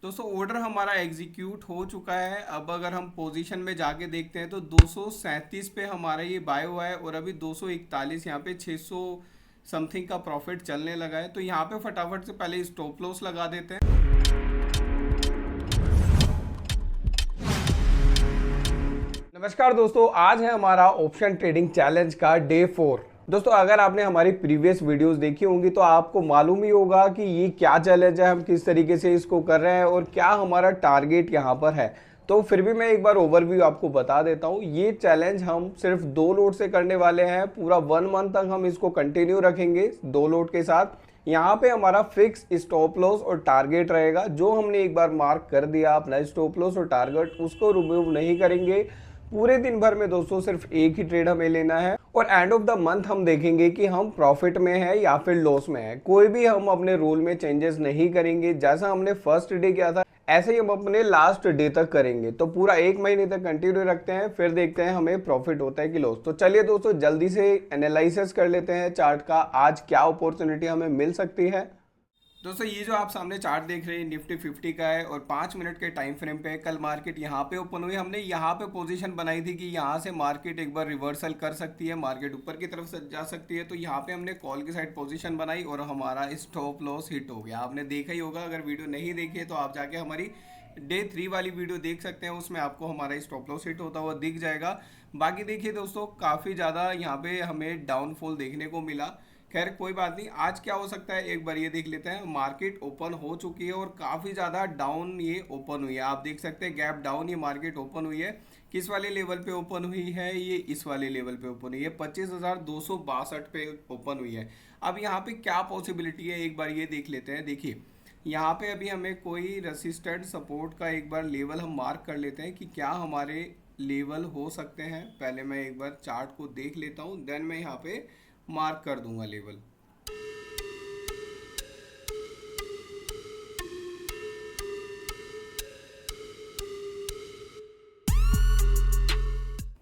दोस्तों ऑर्डर हमारा एग्जीक्यूट हो चुका है। अब अगर हम पोजीशन में जाके देखते हैं तो 237 पे हमारा ये बाय हुआ है और अभी 241 यहाँ पे 600 समथिंग का प्रॉफिट चलने लगा है। तो यहाँ पे फटाफट से पहले स्टॉप लॉस लगा देते हैं। नमस्कार दोस्तों, आज है हमारा ऑप्शन ट्रेडिंग चैलेंज का डे 4। दोस्तों अगर आपने हमारी प्रीवियस वीडियोस देखी होंगी तो आपको मालूम ही होगा कि ये क्या चैलेंज है, हम किस तरीके से इसको कर रहे हैं और क्या हमारा टारगेट यहाँ पर है। तो फिर भी मैं एक बार ओवरव्यू आपको बता देता हूँ। ये चैलेंज हम सिर्फ 2 लोट से करने वाले हैं। पूरा 1 मंथ तक हम इसको कंटिन्यू रखेंगे 2 लोट के साथ। यहाँ पे हमारा फिक्स स्टॉप लॉस और टारगेट रहेगा। जो हमने एक बार मार्क कर दिया अपना स्टॉप लॉस और टारगेट, उसको रिमूव नहीं करेंगे। पूरे दिन भर में दोस्तों सिर्फ एक ही ट्रेड हमें लेना है और एंड ऑफ द मंथ हम देखेंगे कि हम प्रॉफिट में है या फिर लॉस में है। कोई भी हम अपने रूल में चेंजेस नहीं करेंगे। जैसा हमने फर्स्ट डे किया था ऐसे ही हम अपने लास्ट डे तक करेंगे। तो पूरा 1 महीने तक कंटिन्यू रखते हैं, फिर देखते हैं हमें प्रॉफिट होता है कि लॉस। तो चलिए दोस्तों जल्दी से एनालिसिस कर लेते हैं चार्ट का, आज क्या अपॉर्चुनिटी हमें मिल सकती है। दोस्तों ये जो आप सामने चार्ट देख रहे हैं निफ्टी 50 का है और 5 मिनट के टाइम फ्रेम पे कल मार्केट यहाँ पे ओपन हुई। हमने यहाँ पे पोजीशन बनाई थी कि यहाँ से मार्केट एक बार रिवर्सल कर सकती है, मार्केट ऊपर की तरफ से जा सकती है। तो यहाँ पे हमने कॉल की साइड पोजीशन बनाई और हमारा स्टॉप लॉस हिट हो गया। आपने देखा ही होगा, अगर वीडियो नहीं देखी है तो आप जाके हमारी डे 3 वाली वीडियो देख सकते हैं, उसमें आपको हमारा स्टॉप लॉस हिट होता हुआ दिख जाएगा। बाकी देखिए दोस्तों, काफ़ी ज़्यादा यहाँ पे हमें डाउनफॉल देखने को मिला। खैर कोई बात नहीं, आज क्या हो सकता है एक बार ये देख लेते हैं। मार्केट ओपन हो चुकी है और काफ़ी ज़्यादा डाउन ये ओपन हुई है। आप देख सकते हैं गैप डाउन ये मार्केट ओपन हुई है। किस वाले लेवल पे ओपन हुई है? ये इस वाले लेवल पे ओपन हुई है, 25,262 पे ओपन हुई है। अब यहाँ पे क्या पॉसिबिलिटी है एक बार ये देख लेते हैं। देखिए यहाँ पे अभी हमें कोई रेसिस्टेंट सपोर्ट का एक बार लेवल हम मार्क कर लेते हैं कि क्या हमारे लेवल हो सकते हैं। पहले मैं एक बार चार्ट को देख लेता हूँ, देन मैं यहाँ पे मार्क कर दूंगा लेवल।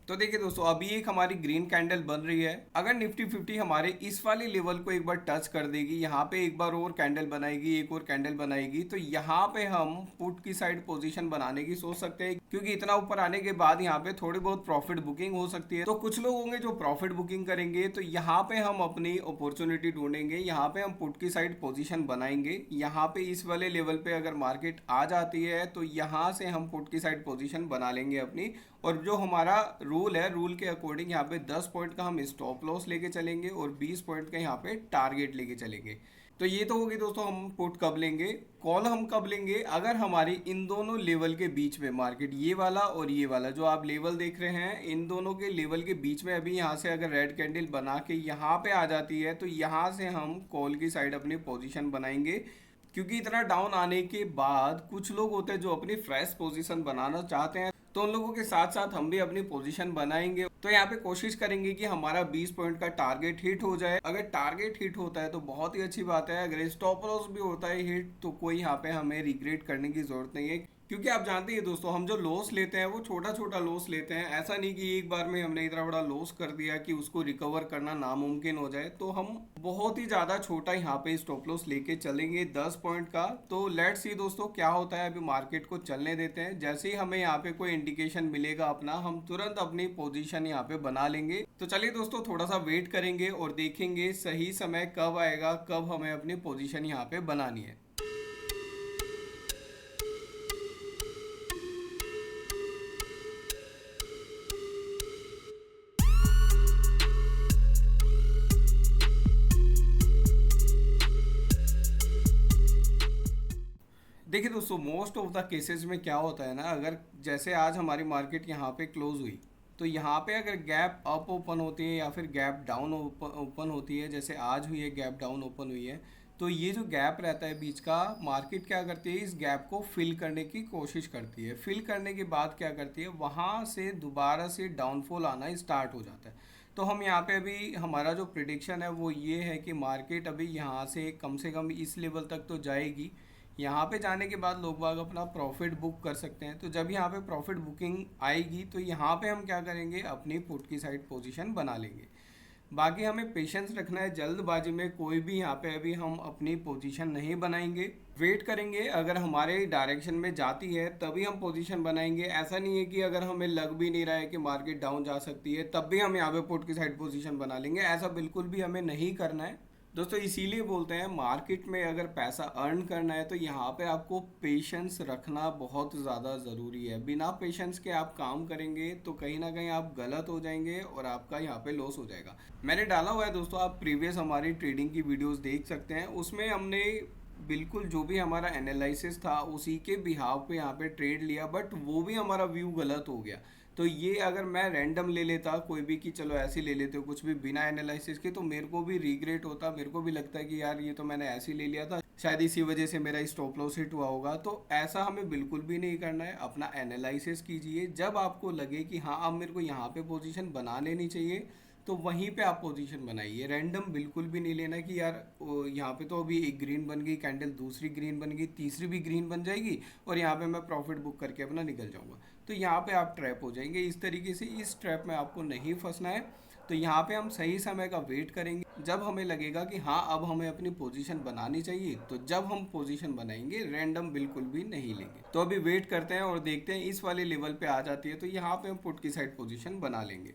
तो देखिए दोस्तों, अभी एक हमारी ग्रीन कैंडल बन रही है। अगर निफ्टी 50 हमारे इस वाले लेवल को एक बार टच कर देगी, यहाँ पे एक बार और कैंडल बनाएगी, एक और कैंडल बनाएगी, तो यहाँ पे हम पुट की साइड पोजीशन बनाने की सोच सकते हैं। क्योंकि इतना ऊपर आने के बाद यहाँ पे थोड़ी बहुत प्रॉफिट बुकिंग हो सकती है। तो कुछ लोग होंगे जो प्रॉफिट बुकिंग करेंगे, तो यहाँ पे हम अपनी अपॉर्चुनिटी ढूंढेंगे। यहाँ पे हम पुट की साइड पोजीशन बनाएंगे। यहाँ पे इस वाले लेवल पे अगर मार्केट आ जाती है तो यहाँ से हम पुट की साइड पोजीशन बना लेंगे अपनी। और जो हमारा रूल है, रूल के अकॉर्डिंग यहाँ पे 10 पॉइंट का हम स्टॉप लॉस लेके चलेंगे और 20 पॉइंट का यहाँ पे टारगेट लेके चलेंगे। तो ये तो होगी दोस्तों, हम पुट कब लेंगे। कॉल हम कब लेंगे? अगर हमारी इन दोनों लेवल के बीच में मार्केट, ये वाला और ये वाला जो आप लेवल देख रहे हैं, इन दोनों के लेवल के बीच में अभी यहाँ से अगर रेड कैंडल बना के यहाँ पे आ जाती है तो यहाँ से हम कॉल की साइड अपनी पोजीशन बनाएंगे। क्योंकि इतना डाउन आने के बाद कुछ लोग होते हैं जो अपनी फ्रेश पोजीशन बनाना चाहते हैं, तो उन लोगों के साथ साथ हम भी अपनी पोजीशन बनाएंगे। तो यहाँ पे कोशिश करेंगे कि हमारा 20 पॉइंट का टारगेट हिट हो जाए। अगर टारगेट हिट होता है तो बहुत ही अच्छी बात है। अगर स्टॉप लॉस भी होता है हिट तो कोई यहाँ पे हमें रिग्रेट करने की जरूरत नहीं है। क्योंकि आप जानते हैं दोस्तों, हम जो लॉस लेते हैं वो छोटा छोटा लॉस लेते हैं। ऐसा नहीं कि एक बार में हमने इतना बड़ा लॉस कर दिया कि उसको रिकवर करना नामुमकिन हो जाए। तो हम बहुत ही ज़्यादा छोटा यहाँ पे स्टॉप लॉस लेके चलेंगे 10 पॉइंट का। तो लेट्स सी दोस्तों क्या होता है। अभी मार्केट को चलने देते हैं। जैसे ही हमें यहाँ पे कोई इंडिकेशन मिलेगा अपना, हम तुरंत अपनी पोजीशन यहाँ पे बना लेंगे। तो चलिए दोस्तों थोड़ा सा वेट करेंगे और देखेंगे सही समय कब आएगा, कब हमें अपनी पोजीशन यहाँ पे बनानी है। देखिए दोस्तों, मोस्ट ऑफ द केसेस में क्या होता है ना, अगर जैसे आज हमारी मार्केट यहाँ पे क्लोज हुई तो यहाँ पे अगर गैप अप ओपन होती है या फिर गैप डाउन ओपन होती है, जैसे आज हुई है गैप डाउन ओपन हुई है, तो ये जो गैप रहता है बीच का, मार्केट क्या करती है, इस गैप को फिल करने की कोशिश करती है। फिल करने के बाद क्या करती है, वहाँ से दोबारा से डाउनफॉल आना स्टार्ट हो जाता है। तो हम यहाँ पे अभी हमारा जो प्रिडिक्शन है वो ये है कि मार्केट अभी यहाँ से कम इस लेवल तक तो जाएगी। यहाँ पे जाने के बाद लोग बाग अपना प्रॉफिट बुक कर सकते हैं। तो जब यहाँ पे प्रॉफिट बुकिंग आएगी तो यहाँ पे हम क्या करेंगे, अपनी पुट की साइड पोजीशन बना लेंगे। बाकी हमें पेशेंस रखना है, जल्दबाजी में कोई भी यहाँ पे अभी हम अपनी पोजीशन नहीं बनाएंगे, वेट करेंगे। अगर हमारे डायरेक्शन में जाती है तभी हम पोजीशन बनाएंगे। ऐसा नहीं है कि अगर हमें लग भी नहीं रहा है कि मार्केट डाउन जा सकती है तब भी हम यहाँ पे पुट की साइड पोजीशन बना लेंगे, ऐसा बिल्कुल भी हमें नहीं करना है दोस्तों। इसीलिए बोलते हैं मार्केट में अगर पैसा अर्न करना है तो यहाँ पे आपको पेशेंस रखना बहुत ज़्यादा ज़रूरी है। बिना पेशेंस के आप काम करेंगे तो कहीं ना कहीं आप गलत हो जाएंगे और आपका यहाँ पे लॉस हो जाएगा। मैंने डाला हुआ है दोस्तों, आप प्रीवियस हमारी ट्रेडिंग की वीडियोस देख सकते हैं, उसमें हमने बिल्कुल जो भी हमारा एनालिसिस था उसी के बिहाव पे यहाँ पे ट्रेड लिया, बट वो भी हमारा व्यू गलत हो गया। तो ये अगर मैं रैंडम ले लेता कोई भी कि चलो ऐसे ले लेते हो कुछ भी बिना एनालिसिस के, तो मेरे को भी रिग्रेट होता, मेरे को भी लगता है कि यार ये तो मैंने ऐसे ही ले लिया था, शायद इसी वजह से मेरा स्टॉप लॉस हिट हुआ होगा। तो ऐसा हमें बिल्कुल भी नहीं करना है। अपना एनालिसिस कीजिए, जब आपको लगे कि हाँ अब मेरे को यहाँ पे पोजीशन बना लेनी चाहिए तो वहीं पे आप पोजीशन बनाइए। रैंडम बिल्कुल भी नहीं लेना कि यार यहाँ पे तो अभी एक ग्रीन बन गई कैंडल, दूसरी ग्रीन बन गई, तीसरी भी ग्रीन बन जाएगी और यहाँ पे मैं प्रॉफिट बुक करके अपना निकल जाऊँगा, तो यहाँ पे आप ट्रैप हो जाएंगे। इस तरीके से इस ट्रैप में आपको नहीं फंसना है। तो यहाँ पे हम सही समय का वेट करेंगे, जब हमें लगेगा कि हाँ अब हमें अपनी पोजीशन बनानी चाहिए तो जब हम पोजीशन बनाएंगे, रैंडम बिल्कुल भी नहीं लेंगे। तो अभी वेट करते हैं और देखते हैं इस वाले लेवल पे आ जाती है तो यहाँ पे हम पुट की साइड पोजीशन बना लेंगे।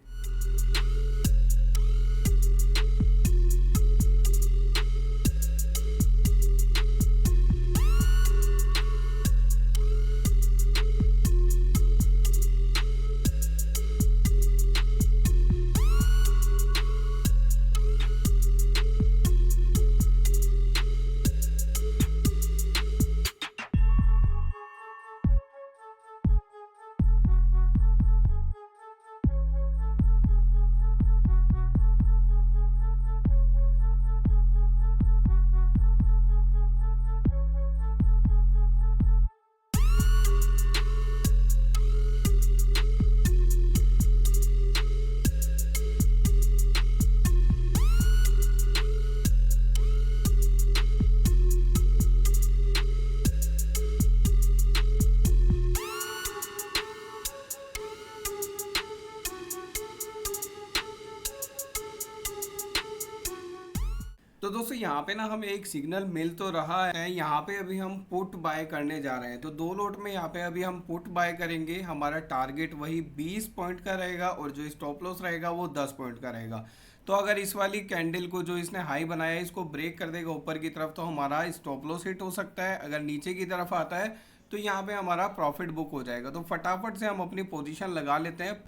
तो दोस्तों यहाँ पे ना हमें एक सिग्नल मिल तो रहा है, यहाँ पे अभी हम पुट बाय करने जा रहे हैं। तो दो लोट में यहाँ पे अभी हम पुट बाय करेंगे। हमारा टारगेट वही 20 पॉइंट का रहेगा और जो स्टॉप लॉस रहेगा वो 10 पॉइंट का रहेगा। तो अगर इस वाली कैंडल को जो इसने हाई बनाया है इसको ब्रेक कर देगा ऊपर की तरफ तो हमारा स्टॉप लॉस हिट हो सकता है। अगर नीचे की तरफ आता है तो यहाँ पे हमारा प्रॉफिट बुक हो जाएगा। तो फटाफट से हम अपनी पोजिशन लगा लेते हैं।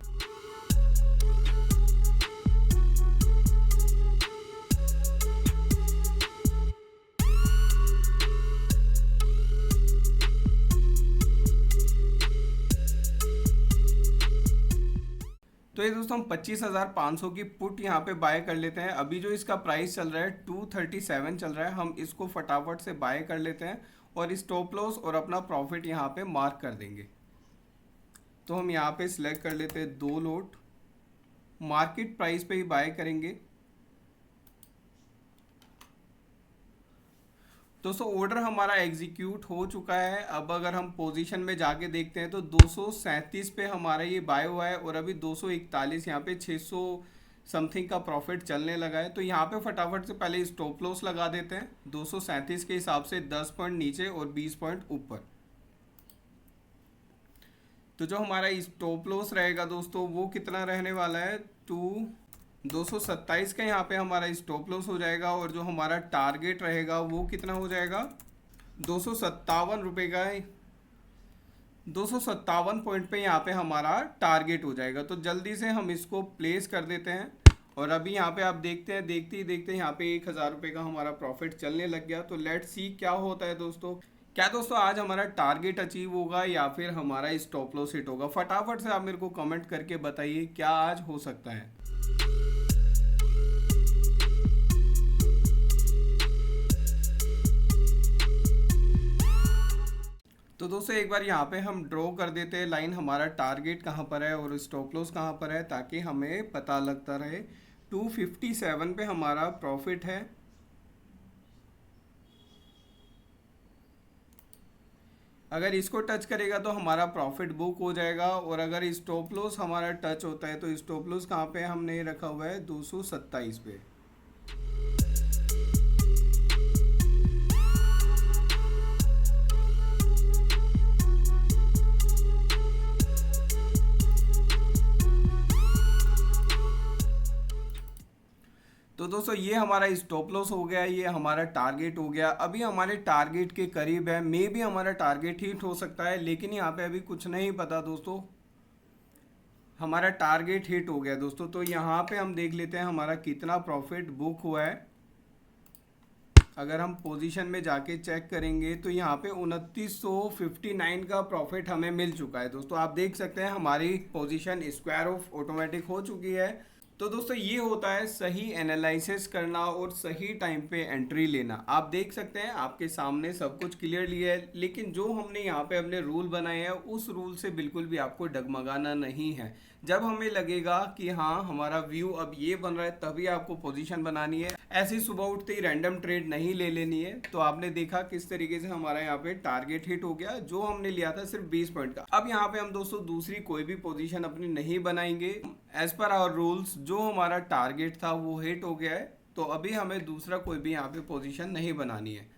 तो ये दोस्तों हम 25,500 की पुट यहाँ पे बाय कर लेते हैं। अभी जो इसका प्राइस चल रहा है 237 चल रहा है, हम इसको फटाफट से बाय कर लेते हैं और स्टॉप लॉस और अपना प्रॉफिट यहाँ पे मार्क कर देंगे। तो हम यहाँ पे सिलेक्ट कर लेते हैं दो लोट, मार्केट प्राइस पे ही बाय करेंगे। दोस्तों ऑर्डर हमारा एग्जीक्यूट हो चुका है। अब अगर हम पोजीशन में जाके देखते हैं तो 237 पे हमारा ये बाय हुआ है और अभी 241 यहाँ पे 600 समथिंग का प्रॉफिट चलने लगा है। तो यहाँ पे फटाफट से पहले स्टॉप लॉस लगा देते हैं 237 के हिसाब से 10 पॉइंट नीचे और 20 पॉइंट ऊपर। तो जो हमारा स्टॉप लॉस रहेगा दोस्तों वो कितना रहने वाला है, 227 का यहाँ पे हमारा स्टॉप लॉस हो जाएगा और जो हमारा टारगेट रहेगा वो कितना हो जाएगा, 257 रुपये का, 257 पॉइंट पे यहाँ पे हमारा टारगेट हो जाएगा। तो जल्दी से हम इसको प्लेस कर देते हैं और अभी यहाँ पे आप देखते हैं, देखते ही देखते यहाँ पे 1,000 रुपये का हमारा प्रॉफिट चलने लग गया। तो लेट्स सी क्या होता है दोस्तों। क्या दोस्तों आज हमारा टारगेट अचीव होगा या फिर हमारा स्टॉप लॉस हिट होगा? फटाफट से आप मेरे को कमेंट करके बताइए क्या आज हो सकता है। तो दोस्तों एक बार यहाँ पे हम ड्रॉ कर देते हैं लाइन, हमारा टारगेट कहाँ पर है और स्टॉप लॉस कहाँ पर है, ताकि हमें पता लगता रहे। 257 पे हमारा प्रॉफिट है, अगर इसको टच करेगा तो हमारा प्रॉफिट बुक हो जाएगा, और अगर स्टॉप लॉस हमारा टच होता है तो स्टॉप लॉस कहाँ पे हमने रखा हुआ है 227 पे। तो दोस्तों ये हमारा स्टॉप लॉस हो गया, ये हमारा टारगेट हो गया। अभी हमारे टारगेट के करीब है, मे भी हमारा टारगेट हिट हो सकता है, लेकिन यहाँ पे अभी कुछ नहीं पता दोस्तों। हमारा टारगेट हिट हो गया दोस्तों। तो यहाँ पे हम देख लेते हैं हमारा कितना प्रॉफिट बुक हुआ है। अगर हम पोजीशन में जाके चेक करेंगे तो यहाँ पे 2959 का प्रॉफिट हमें मिल चुका है दोस्तों। आप देख सकते हैं हमारी पोजीशन स्क्वायर ऑफ ऑटोमेटिक हो चुकी है। तो दोस्तों ये होता है सही एनालिसिस करना और सही टाइम पे एंट्री लेना। आप देख सकते हैं आपके सामने सब कुछ क्लियरली है, लेकिन जो हमने यहाँ पे अपने रूल बनाए हैं उस रूल से बिल्कुल भी आपको डगमगाना नहीं है। जब हमें लगेगा कि हाँ हमारा व्यू अब ये बन रहा है तभी आपको पोजीशन बनानी है। ऐसी सुबह उठते ही रैंडम ट्रेड नहीं ले लेनी है। तो आपने देखा किस तरीके से हमारा यहाँ पे टारगेट हिट हो गया, जो हमने लिया था सिर्फ 20 पॉइंट का। अब यहाँ पे हम दोस्तों दूसरी कोई भी पोजीशन अपनी नहीं बनाएंगे। एज पर आवर रूल्स जो हमारा टारगेट था वो हिट हो गया है, तो अभी हमें दूसरा कोई भी यहाँ पे पोजीशन नहीं बनानी है।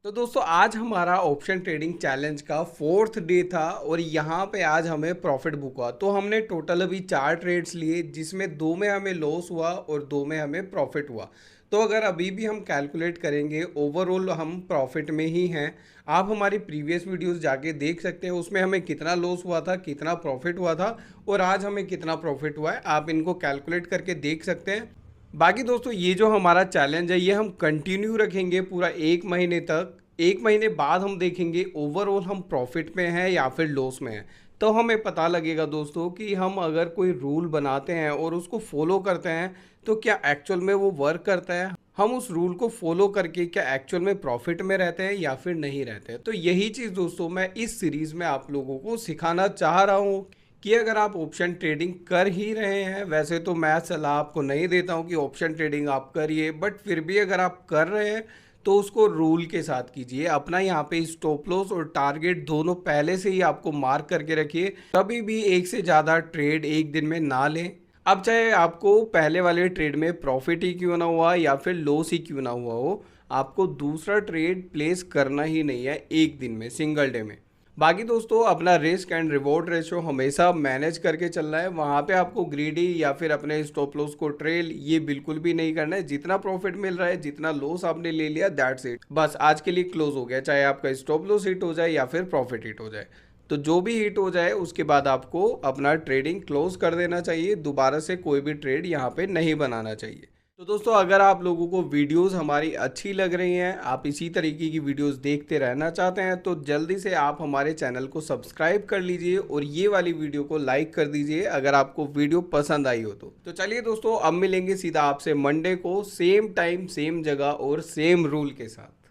तो दोस्तों आज हमारा ऑप्शन ट्रेडिंग चैलेंज का 4th डे था, और यहाँ पे आज हमें प्रॉफिट बुक हुआ। तो हमने टोटल अभी 4 ट्रेड्स लिए, जिसमें 2 में हमें लॉस हुआ और 2 में हमें प्रॉफिट हुआ। तो अगर अभी भी हम कैलकुलेट करेंगे ओवरऑल हम प्रॉफिट में ही हैं। आप हमारी प्रीवियस वीडियोस जाके देख सकते हैं, उसमें हमें कितना लॉस हुआ था, कितना प्रॉफिट हुआ था, और आज हमें कितना प्रॉफिट हुआ है। आप इनको कैलकुलेट करके देख सकते हैं। बाकी दोस्तों ये जो हमारा चैलेंज है ये हम कंटिन्यू रखेंगे पूरा 1 महीने तक। 1 महीने बाद हम देखेंगे ओवरऑल हम प्रॉफिट में हैं या फिर लॉस में हैं। तो हमें पता लगेगा दोस्तों कि हम अगर कोई रूल बनाते हैं और उसको फॉलो करते हैं तो क्या एक्चुअल में वो वर्क करता है, हम उस रूल को फॉलो करके क्या एक्चुअल में प्रॉफिट में रहते हैं या फिर नहीं रहते हैं। तो यही चीज़ दोस्तों मैं इस सीरीज़ में आप लोगों को सिखाना चाह रहा हूँ कि अगर आप ऑप्शन ट्रेडिंग कर ही रहे हैं, वैसे तो मैं सलाह आपको नहीं देता हूं कि ऑप्शन ट्रेडिंग आप करिए, बट फिर भी अगर आप कर रहे हैं तो उसको रूल के साथ कीजिए। अपना यहाँ पे स्टॉप लॉस और टारगेट दोनों पहले से ही आपको मार्क करके रखिए। कभी भी एक से ज़्यादा ट्रेड एक दिन में ना लें। अब चाहे आपको पहले वाले ट्रेड में प्रॉफिट ही क्यों ना हुआ या फिर लॉस ही क्यों ना हुआ हो, आपको दूसरा ट्रेड प्लेस करना ही नहीं है एक दिन में, सिंगल डे में। बाकी दोस्तों अपना रिस्क एंड रिवॉर्ड रेशो हमेशा मैनेज करके चलना है। वहाँ पे आपको ग्रीडी या फिर अपने स्टॉप लॉस को ट्रेल ये बिल्कुल भी नहीं करना है। जितना प्रॉफिट मिल रहा है, जितना लॉस आपने ले लिया, दैट्स इट, बस आज के लिए क्लोज हो गया। चाहे आपका स्टॉप लॉस हिट हो जाए या फिर प्रॉफिट हिट हो जाए, तो जो भी हिट हो जाए उसके बाद आपको अपना ट्रेडिंग क्लोज कर देना चाहिए। दोबारा से कोई भी ट्रेड यहाँ पे नहीं बनाना चाहिए। तो दोस्तों अगर आप लोगों को वीडियोस हमारी अच्छी लग रही हैं, आप इसी तरीके की वीडियोस देखते रहना चाहते हैं, तो जल्दी से आप हमारे चैनल को सब्सक्राइब कर लीजिए और ये वाली वीडियो को लाइक कर दीजिए अगर आपको वीडियो पसंद आई हो तो चलिए दोस्तों अब मिलेंगे सीधा आपसे मंडे को, सेम टाइम सेम जगह और सेम रूल के साथ।